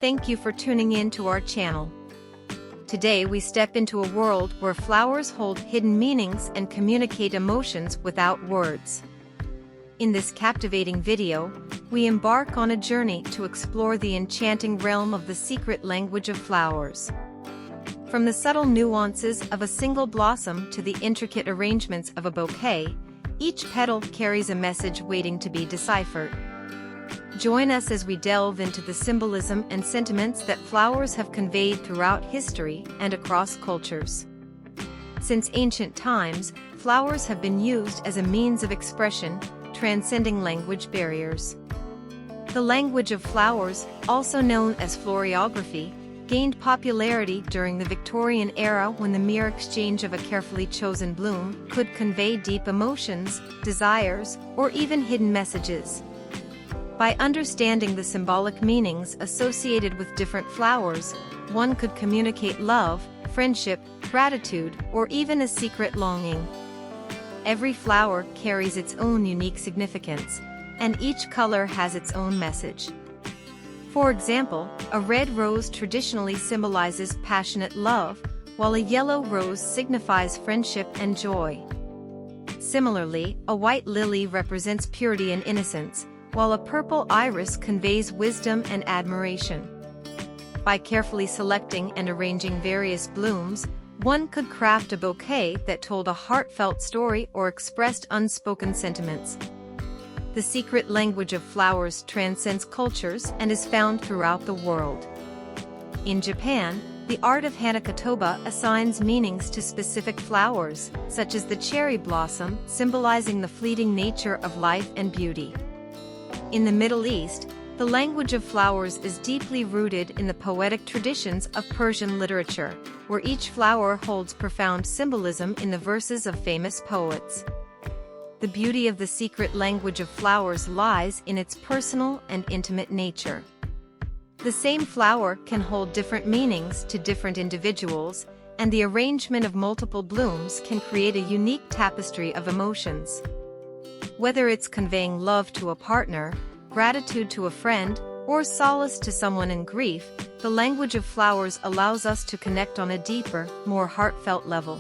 thank you for tuning in to our channel. Today we step into a world where flowers hold hidden meanings and communicate emotions without words. In this captivating video, we embark on a journey to explore the enchanting realm of the secret language of flowers. From the subtle nuances of a single blossom to the intricate arrangements of a bouquet, each petal carries a message waiting to be deciphered. Join us as we delve into the symbolism and sentiments that flowers have conveyed throughout history and across cultures. Since ancient times, flowers have been used as a means of expression, transcending language barriers. The language of flowers, also known as Floriography, gained popularity during the Victorian era when the mere exchange of a carefully chosen bloom could convey deep emotions, desires, or even hidden messages. By understanding the symbolic meanings associated with different flowers, one could communicate love, friendship, gratitude, or even a secret longing. Every flower carries its own unique significance, and each color has its own message. For example, a red rose traditionally symbolizes passionate love, while a yellow rose signifies friendship and joy. Similarly, a white lily represents purity and innocence, while a purple iris conveys wisdom and admiration. By carefully selecting and arranging various blooms, one could craft a bouquet that told a heartfelt story or expressed unspoken sentiments. The secret language of flowers transcends cultures and is found throughout the world. In Japan, the art of hanakatoba assigns meanings to specific flowers, such as the cherry blossom, symbolizing the fleeting nature of life and beauty. In the Middle East, the language of flowers is deeply rooted in the poetic traditions of Persian literature, where each flower holds profound symbolism in the verses of famous poets. The beauty of the secret language of flowers lies in its personal and intimate nature. The same flower can hold different meanings to different individuals, and the arrangement of multiple blooms can create a unique tapestry of emotions. Whether it's conveying love to a partner, gratitude to a friend, or solace to someone in grief, the language of flowers allows us to connect on a deeper, more heartfelt level.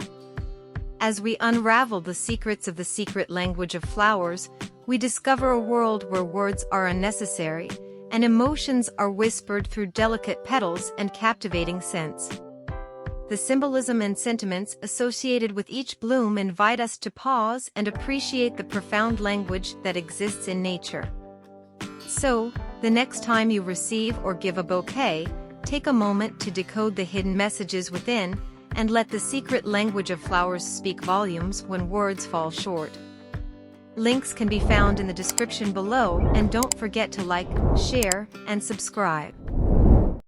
As we unravel the secrets of the secret language of flowers, we discover a world where words are unnecessary, and emotions are whispered through delicate petals and captivating scents. The symbolism and sentiments associated with each bloom invite us to pause and appreciate the profound language that exists in nature. So, the next time you receive or give a bouquet, take a moment to decode the hidden messages within, and let the secret language of flowers speak volumes when words fall short. Links can be found in the description below, and don't forget to like, share, and subscribe.